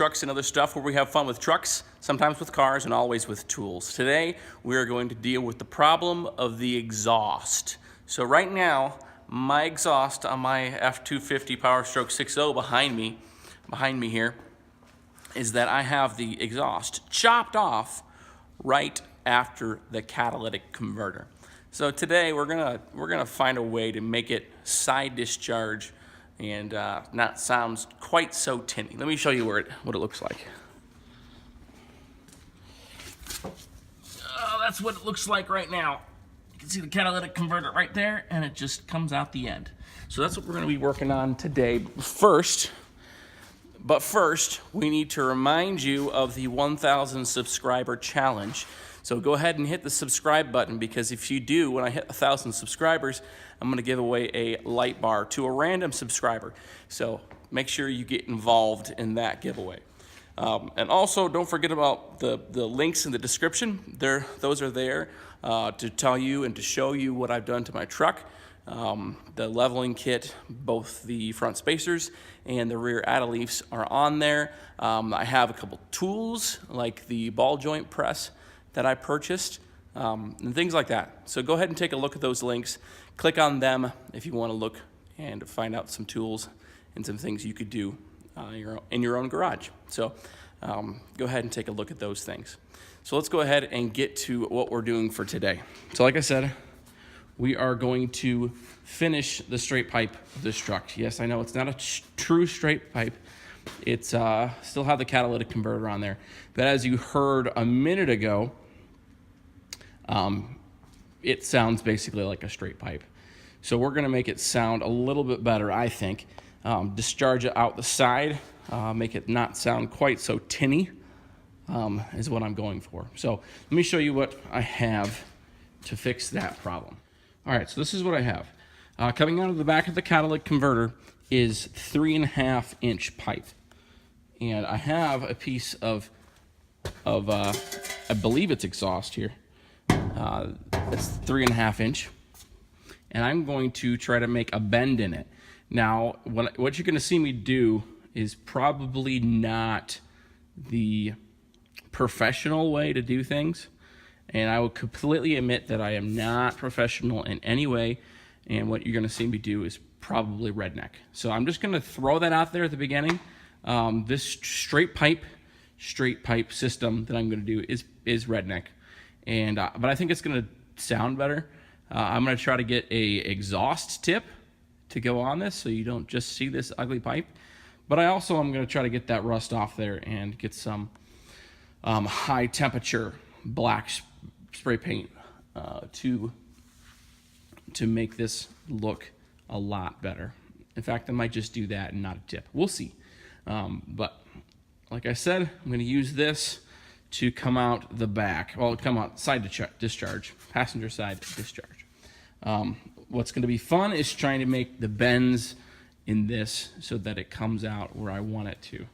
Trucks and Other Stuff, where we have fun with trucks, sometimes with cars, and always with tools. Today, we are going to deal with the problem of the exhaust. So right now, my exhaust on my F-250 Powerstroke 6.0 behind me here, is that I have the exhaust chopped off right after the catalytic converter. So today, we're gonna find a way to make it side discharge and not sound quite so tinny. Let me show you what it looks like. That's what it looks like right now. You can see the catalytic converter right there, and it just comes out the end. So that's what we're gonna be working on today. But first, we need to remind you of the 1,000 subscriber challenge. So go ahead and hit the subscribe button, because if you do, when I hit 1,000 subscribers, I'm gonna give away a light bar to a random subscriber. So make sure you get involved in that giveaway. And also, don't forget about the links in the description. Those are there to tell you and to show you what I've done to my truck. The leveling kit, both the front spacers and the rear add-a-leafs are on there. I have a couple tools, like the ball joint press that I purchased, and things like that. So go ahead and take a look at those links. Click on them if you want to look and find out some tools and some things you could do in your own garage. So go ahead and take a look at those things. So let's go ahead and get to what we're doing for today. So like I said, we are going to finish the straight pipe of this truck. Yes, I know it's not a true straight pipe. It's still have the catalytic converter on there. But as you heard a minute ago, it sounds basically like a straight pipe. So we're gonna make it sound a little bit better, I think. Discharge it out the side, make it not sound quite so tinny, is what I'm going for. So let me show you what I have to fix that problem. All right, so this is what I have. Coming out of the back of the catalytic converter is 3.5 inch pipe. And I have a piece of I believe it's exhaust here. It's 3.5 inch. And I'm going to try to make a bend in it. Now, what you're gonna see me do is probably not the professional way to do things. And I will completely admit that I am not professional in any way. And what you're gonna see me do is probably redneck. So I'm just gonna throw that out there at the beginning. This straight pipe system that I'm gonna do is redneck. And but I think it's gonna sound better. I'm gonna try to get a exhaust tip to go on this, so you don't just see this ugly pipe. But I also am gonna try to get that rust off there and get some high temperature black spray paint to make this look a lot better. In fact, I might just do that and not a tip. We'll see. But like I said, I'm gonna use this to come out the back. Well, come out side discharge, passenger side discharge. What's gonna be fun is trying to make the bends in this so that it comes out where I want it to.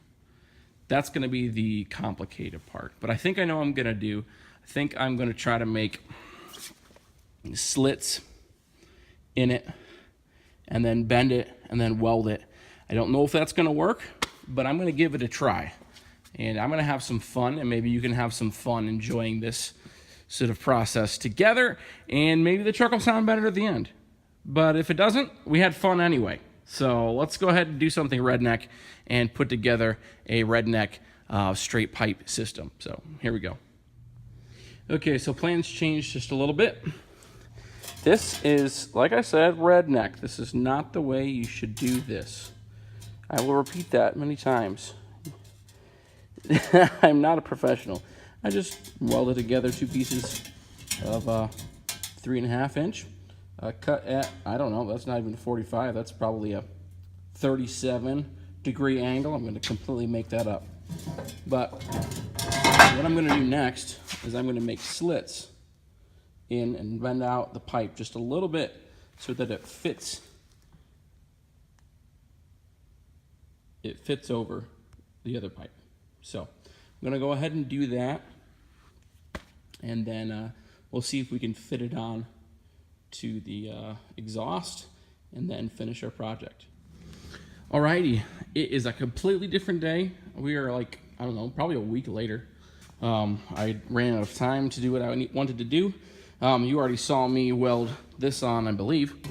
That's gonna be the complicated part. But I think I know what I'm gonna do. I think I'm gonna try to make slits in it and then bend it and then weld it. I don't know if that's gonna work, but I'm gonna give it a try. And I'm gonna have some fun, and maybe you can have some fun enjoying this sort of process together, and maybe the truck will sound better at the end. But if it doesn't, we had fun anyway. So let's go ahead and do something redneck and put together a redneck straight pipe system. So here we go. Okay, so plans changed just a little bit. This is, like I said, redneck. This is not the way you should do this. I will repeat that many times. I'm not a professional. I just welded together two pieces of 3.5 inch. Cut at, I don't know, that's not even 45. That's probably a 37-degree angle. I'm going to completely make that up. But what I'm going to do next is I'm going to make slits in and bend out the pipe just a little bit so that it fits. It fits over the other pipe. So I'm going to go ahead and do that, and then we'll see if we can fit it on to the exhaust and then finish our project. Alrighty, it is a completely different day. We are like, I don't know, probably a week later. I ran out of time to do what I wanted to do. You already saw me weld this on, I believe.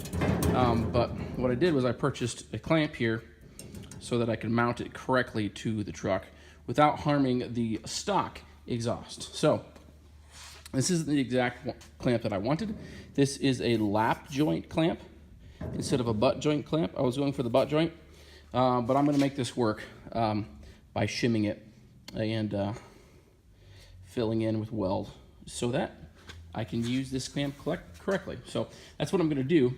But what I did was I purchased a clamp here so that I could mount it correctly to the truck without harming the stock exhaust. So this is the exact clamp that I wanted. This is a lap joint clamp instead of a butt joint clamp. I was going for the butt joint, but I'm gonna make this work by shimming it and filling in with weld so that I can use this clamp correctly. So that's what I'm gonna do.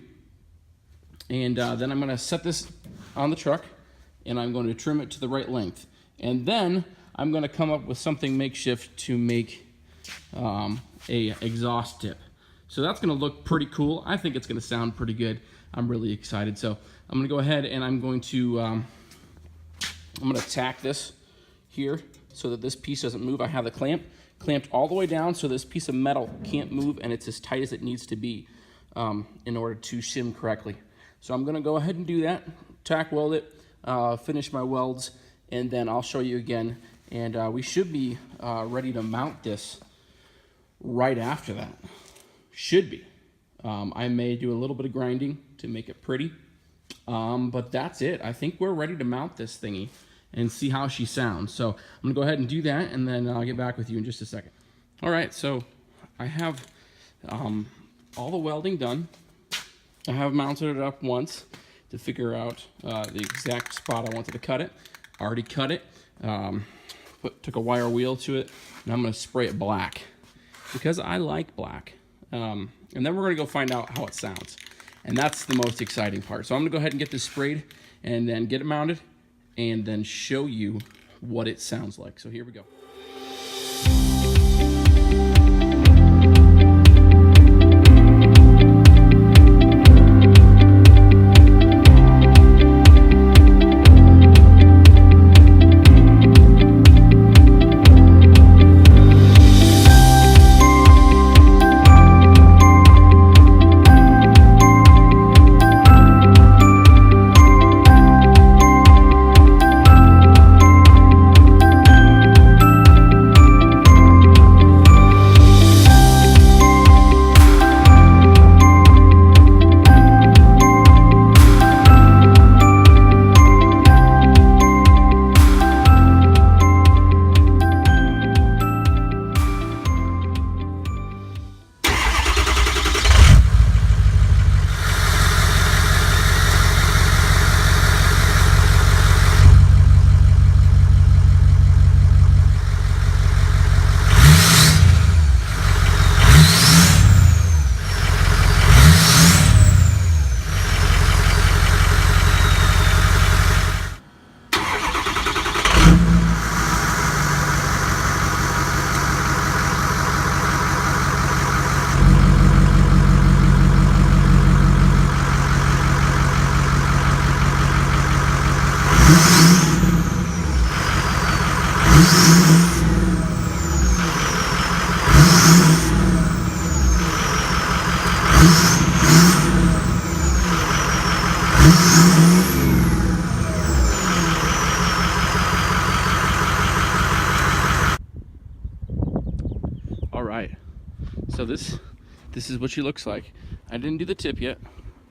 And then I'm gonna set this on the truck and I'm going to trim it to the right length. And then I'm gonna come up with something makeshift to make a exhaust tip. So that's gonna look pretty cool. I think it's gonna sound pretty good. I'm really excited. So I'm gonna go ahead and I'm going to I'm gonna tack this here so that this piece doesn't move. I have the clamp clamped all the way down so this piece of metal can't move and it's as tight as it needs to be in order to shim correctly. So I'm gonna go ahead and do that, tack weld it, finish my welds, and then I'll show you again. And we should be ready to mount this right after that. Should be. I may do a little bit of grinding to make it pretty, but that's it. I think we're ready to mount this thingy and see how she sounds. So I'm gonna go ahead and do that, and then I'll get back with you in just a second. All right, so I have all the welding done. I have mounted it up once to figure out the exact spot I wanted to cut it. I already cut it, took a wire wheel to it, and I'm gonna spray it black because I like black. And then we're gonna go find out how it sounds. And that's the most exciting part. So I'm gonna go ahead and get this sprayed and then get it mounted and then show you what it sounds like. So here we go. All right, so this is what she looks like. I didn't do the tip yet.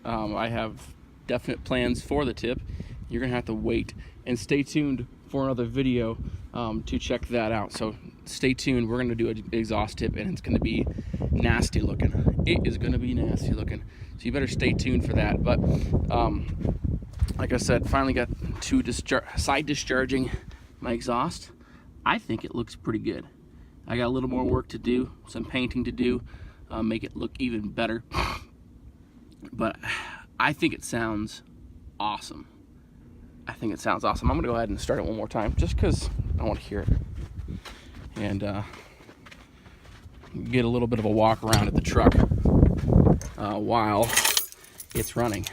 I have definite plans for the tip. You're gonna have to wait and stay tuned for another video to check that out. So stay tuned. We're gonna do an exhaust tip and it's gonna be nasty looking. It is gonna be nasty looking. So you better stay tuned for that. But like I said, finally got to side discharging my exhaust. I think it looks pretty good. I got a little more work to do, some painting to do, make it look even better. But I think it sounds awesome. I think it sounds awesome. I'm gonna go ahead and start it one more time just because I want to hear it. And get a little bit of a walk around at the truck while it's running.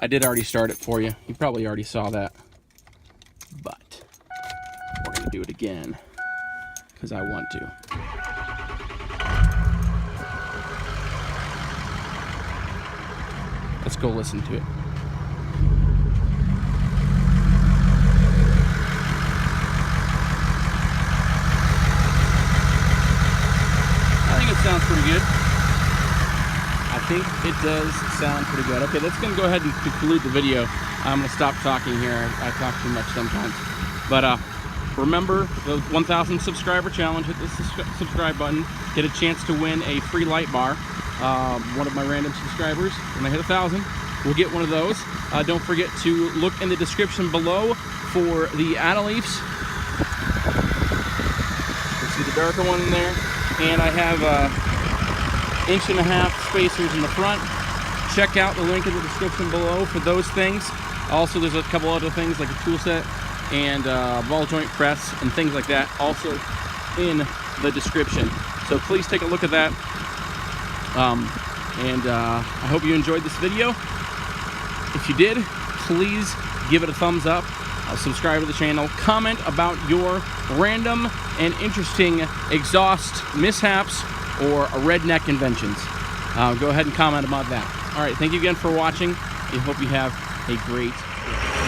I did already start it for you. You probably already saw that. But we're gonna do it again because I want to. Let's go listen to it. sounds pretty good. I think it does sound pretty good. Okay, that's going to go ahead and conclude the video. I'm going to stop talking here. I talk too much sometimes. But remember the 1,000 subscriber challenge. Hit the subscribe button. Get a chance to win a free light bar. One of my random subscribers, when I hit 1,000, we'll get one of those. Don't forget to look in the description below for the Adeleafs. You see the darker one in there. And I have 1.5-inch spacers in the front. Check out the link in the description below for those things. Also, there's a couple other things like a tool set and ball joint press and things like that also in the description. So please take a look at that. I hope you enjoyed this video. If you did, please give it a thumbs up. Subscribe to the channel. Comment about your random and interesting exhaust mishaps or redneck inventions. Go ahead and comment about that. All right, thank you again for watching. I hope you have a great day.